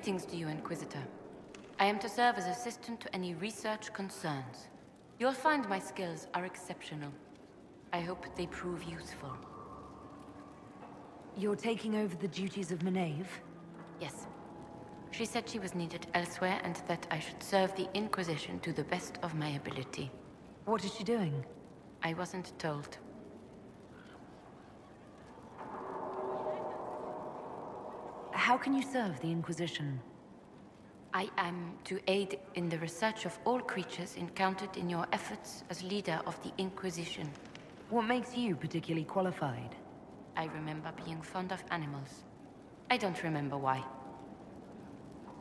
Greetings to you, Inquisitor. I am to serve as assistant to any research concerns. You'll find my skills are exceptional. I hope they prove useful. You're taking over the duties of Maeve? Yes. She said she was needed elsewhere and that I should serve the Inquisition to the best of my ability. What is she doing? I wasn't told. How can you serve the Inquisition? I am to aid in the research of all creatures encountered in your efforts as leader of the Inquisition. What makes you particularly qualified? I remember being fond of animals. I don't remember why.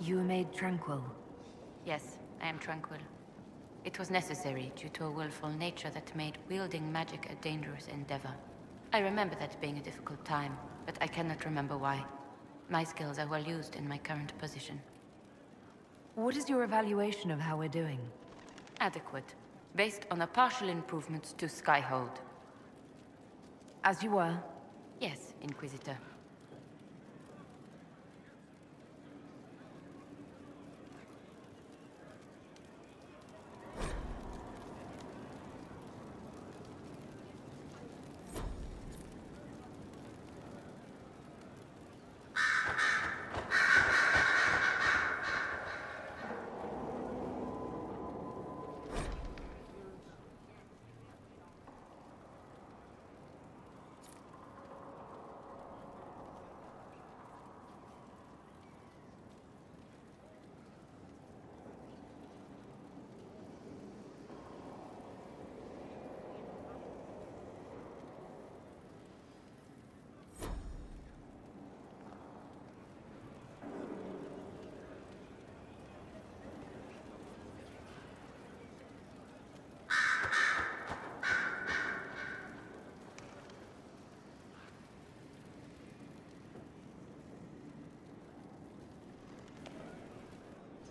You were made tranquil. Yes, I am tranquil. It was necessary due to a willful nature that made wielding magic a dangerous endeavor. I remember that being a difficult time, but I cannot remember why. My skills are well used in my current position. What is your evaluation of how we're doing? Adequate, based on the partial improvements to Skyhold. As you were? Yes, Inquisitor.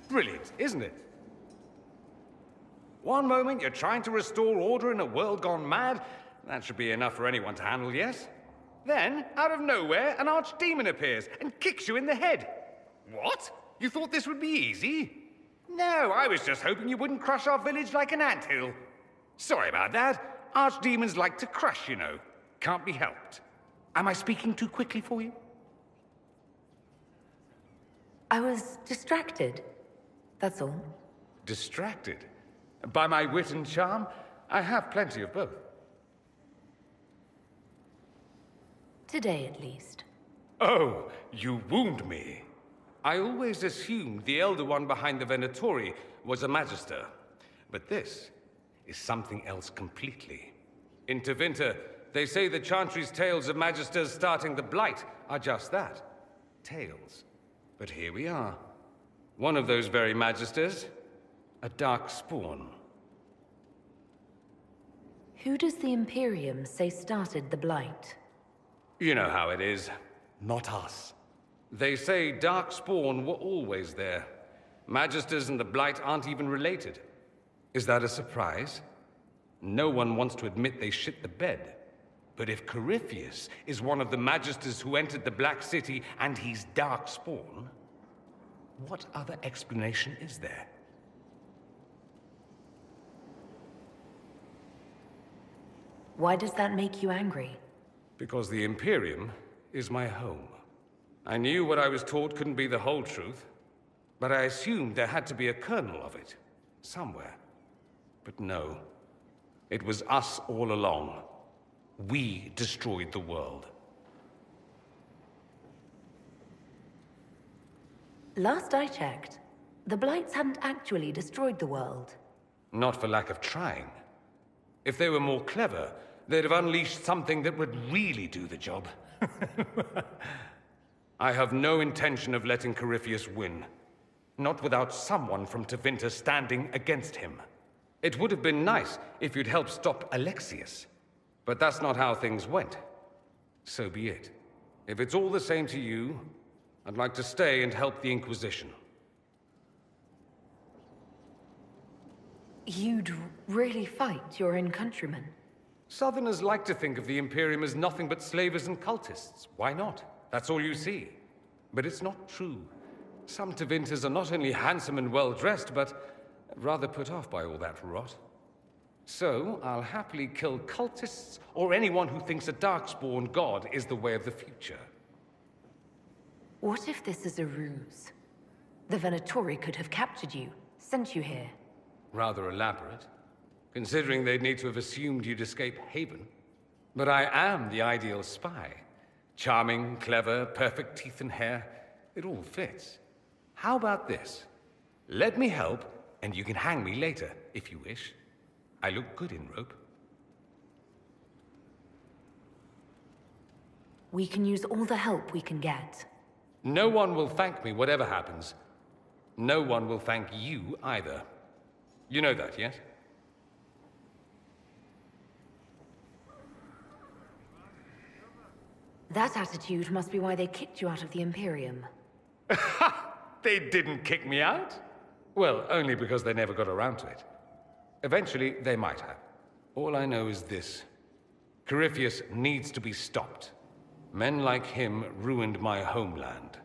Brilliant, isn't it? One moment you're trying to restore order in a world gone mad. That should be enough for anyone to handle, yes? Then, out of nowhere, an archdemon appears and kicks you in the head. What? You thought this would be easy? No, I was just hoping you wouldn't crush our village like an anthill. Sorry about that. Archdemons like to crush, you know. Can't be helped. Am I speaking too quickly for you? I was distracted. That's all. Distracted? By my wit and charm? I have plenty of both. Today, at least. Oh, you wound me. I always assumed the Elder One behind the Venatori was a Magister. But this is something else completely. In Tevinter, they say the Chantry's tales of Magisters starting the Blight are just that. Tales. But here we are. One of those very Magisters, a dark spawn. Who does the Imperium say started the Blight? You know how it is. Not us. They say dark spawn were always there. Magisters and the Blight aren't even related. Is that a surprise? No one wants to admit they shit the bed. But if Corypheus is one of the Magisters who entered the Black City and he's dark spawn, what other explanation is there? Why does that make you angry? Because the Imperium is my home. I knew what I was taught couldn't be the whole truth, but I assumed there had to be a kernel of it, somewhere. But no, it was us all along. We destroyed the world. Last I checked, the Blights hadn't actually destroyed the world. Not for lack of trying. If they were more clever, they'd have unleashed something that would really do the job. I have no intention of letting Corypheus win. Not without someone from Tevinter standing against him. It would have been nice if you'd helped stop Alexius. But that's not how things went. So be it. If it's all the same to you, I'd like to stay and help the Inquisition. You'd really fight your own countrymen? Southerners like to think of the Imperium as nothing but slavers and cultists. Why not? That's all you see. But it's not true. Some Tevinters are not only handsome and well-dressed, but rather put off by all that rot. So, I'll happily kill cultists or anyone who thinks a Darkspawn god is the way of the future. What if this is a ruse? The Venatori could have captured you, sent you here. Rather elaborate, considering they'd need to have assumed you'd escape Haven. But I am the ideal spy. Charming, clever, perfect teeth and hair. It all fits. How about this? Let me help, and you can hang me later, if you wish. I look good in rope. We can use all the help we can get. No one will thank me, whatever happens. No one will thank you either. You know that, yes? That attitude must be why they kicked you out of the Imperium. They didn't kick me out? Well, only because they never got around to it. Eventually, they might have. All I know is this. Corypheus needs to be stopped. Men like him ruined my homeland.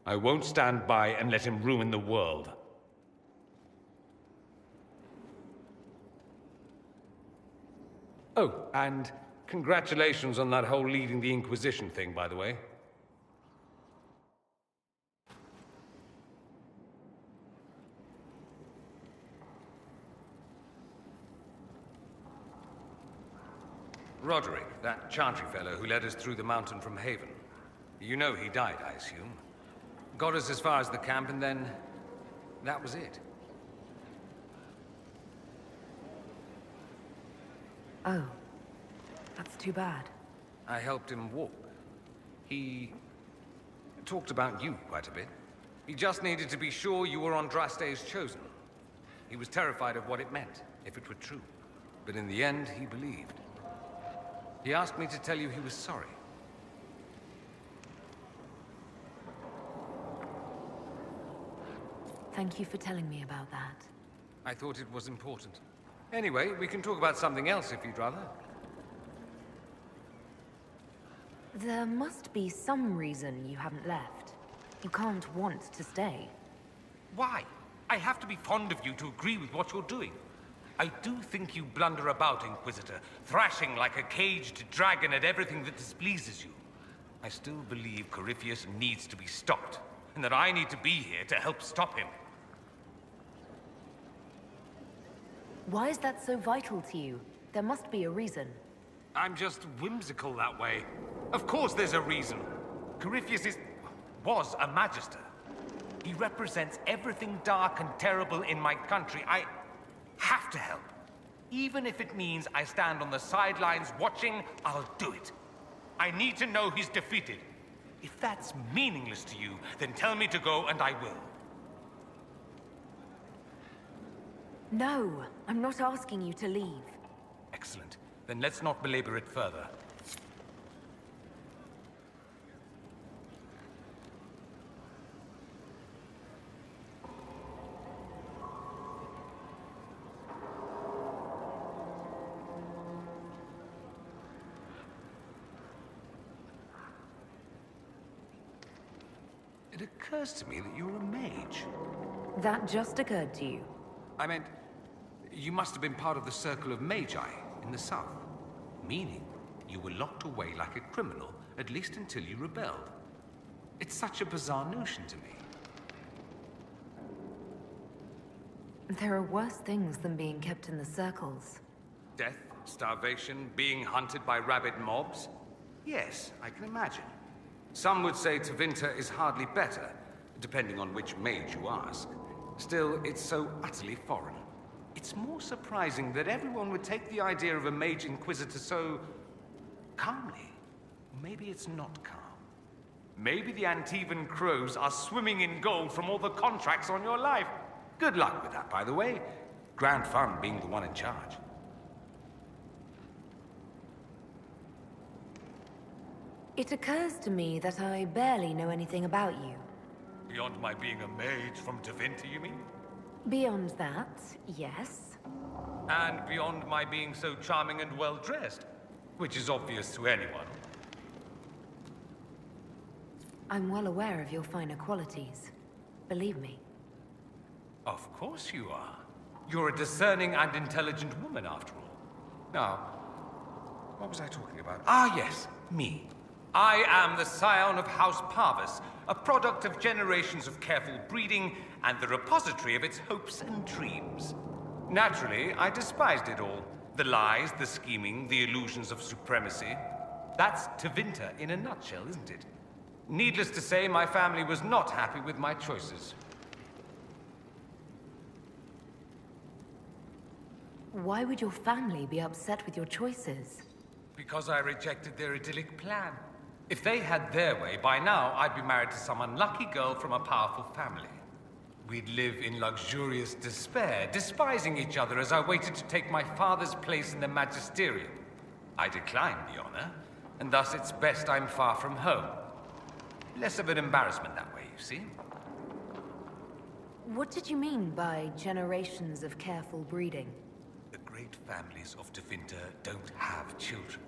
I won't stand by and let him ruin the world. Oh, and congratulations on that whole leading the Inquisition thing, by the way. Roderick, that Chantry fellow who led us through the mountain from Haven. You know he died, I assume. Got us as far as the camp, and then that was it. Oh, that's too bad. I helped him walk. He talked about you quite a bit. He just needed to be sure you were Andraste's chosen. He was terrified of what it meant, if it were true. But in the end, he believed. He asked me to tell you he was sorry. Thank you for telling me about that. I thought it was important. Anyway, we can talk about something else if you'd rather. There must be some reason you haven't left. You can't want to stay. Why? I have to be fond of you to agree with what you're doing. I do think you blunder about, Inquisitor, thrashing like a caged dragon at everything that displeases you. I still believe Corypheus needs to be stopped, and that I need to be here to help stop him. Why is that so vital to you? There must be a reason. I'm just whimsical that way. Of course there's a reason. Corypheus was a Magister. He represents everything dark and terrible in my country. I have to help. Even if it means I stand on the sidelines watching, I'll do it. I need to know he's defeated. If that's meaningless to you, then tell me to go and I will. No, I'm not asking you to leave. Excellent. Then let's not belabor it further. It occurs to me that you're a mage. That just occurred to you. I meant, you must have been part of the Circle of Magi in the south. Meaning, you were locked away like a criminal, at least until you rebelled. It's such a bizarre notion to me. There are worse things than being kept in the circles. Death, starvation, being hunted by rabid mobs? Yes, I can imagine. Some would say Tevinter is hardly better, depending on which mage you ask. Still, it's so utterly foreign. It's more surprising that everyone would take the idea of a mage inquisitor so calmly. Maybe it's not calm. Maybe the Antivan crows are swimming in gold from all the contracts on your life. Good luck with that, by the way. Grand fun being the one in charge. It occurs to me that I barely know anything about you. Beyond my being a mage from Tevinter, you mean? Beyond that, yes. And beyond my being so charming and well-dressed, which is obvious to anyone. I'm well aware of your finer qualities. believe me. Of course you are. You're a discerning and intelligent woman, after all. Now, what was I talking about? Ah, yes, me. I am the scion of House Parvis, a product of generations of careful breeding and the repository of its hopes and dreams. Naturally, I despised it all. The lies, the scheming, the illusions of supremacy. That's Tevinter in a nutshell, isn't it? Needless to say, my family was not happy with my choices. Why would your family be upset with your choices? Because I rejected their idyllic plan. If they had their way, by now I'd be married to some unlucky girl from a powerful family. We'd live in luxurious despair, despising each other as I waited to take my father's place in the magisterium. I declined the honor, and thus it's best I'm far from home. Less of an embarrassment that way, you see. What did you mean by generations of careful breeding? The great families of Tevinter don't have children.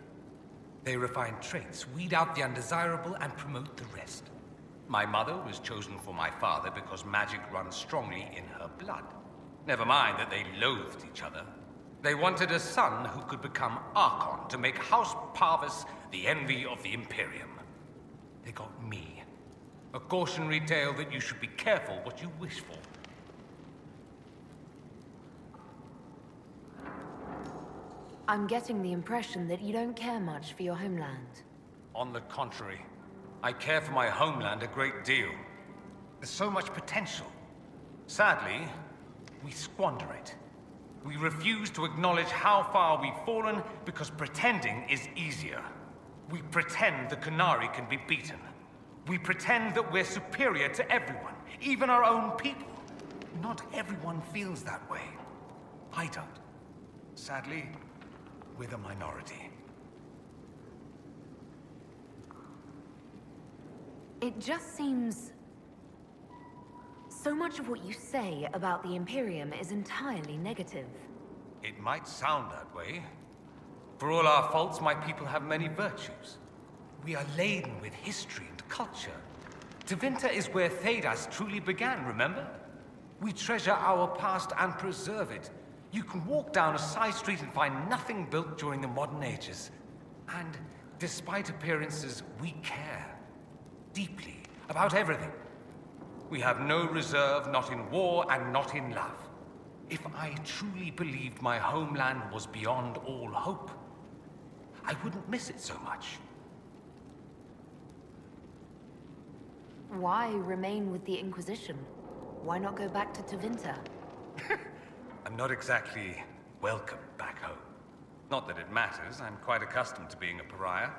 They refine traits, weed out the undesirable, and promote the rest. My mother was chosen for my father because magic runs strongly in her blood. Never mind that they loathed each other. They wanted a son who could become Archon to make House Parvis the envy of the Imperium. They got me. A cautionary tale that you should be careful what you wish for. I'm getting the impression that you don't care much for your homeland. On the contrary, I care for my homeland a great deal. There's so much potential. Sadly, we squander it. We refuse to acknowledge how far we've fallen because pretending is easier. We pretend the Qunari can be beaten. We pretend that we're superior to everyone, even our own people. Not everyone feels that way. I don't. Sadly, we're the minority. It just seems... so much of what you say about the Imperium is entirely negative. It might sound that way. For all our faults, my people have many virtues. We are laden with history and culture. Tevinter is where Thedas truly began, remember? We treasure our past and preserve it. You can walk down a side street and find nothing built during the modern ages. And despite appearances, we care. Deeply. About everything. We have no reserve, not in war and not in love. If I truly believed my homeland was beyond all hope, I wouldn't miss it so much. Why remain with the Inquisition? Why not go back to Tevinter? I'm not exactly welcome back home. Not that it matters, I'm quite accustomed to being a pariah.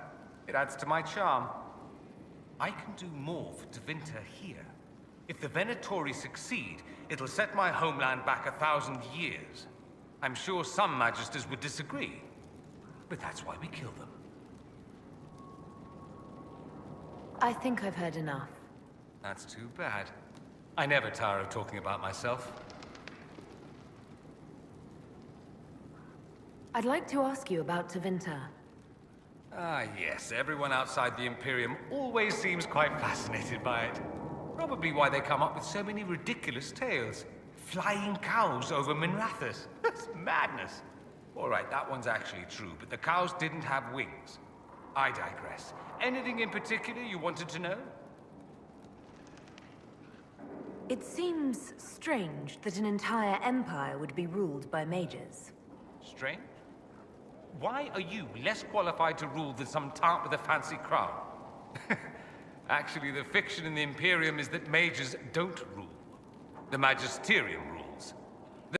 It adds to my charm. I can do more for Tevinter here. If the Venatori succeed, it'll set my homeland back 1,000 years. I'm sure some magisters would disagree, but that's why we kill them. I think I've heard enough. That's too bad. I never tire of talking about myself. I'd like to ask you about Tevinter. Ah, yes. Everyone outside the Imperium always seems quite fascinated by it. Probably why they come up with so many ridiculous tales. Flying cows over Minrathous. That's madness. All right, that one's actually true, but the cows didn't have wings. I digress. Anything in particular you wanted to know? It seems strange that an entire empire would be ruled by mages. Strange? Why are you less qualified to rule than some tart with a fancy crown? Actually, the fiction in the Imperium is that mages don't rule. The Magisterium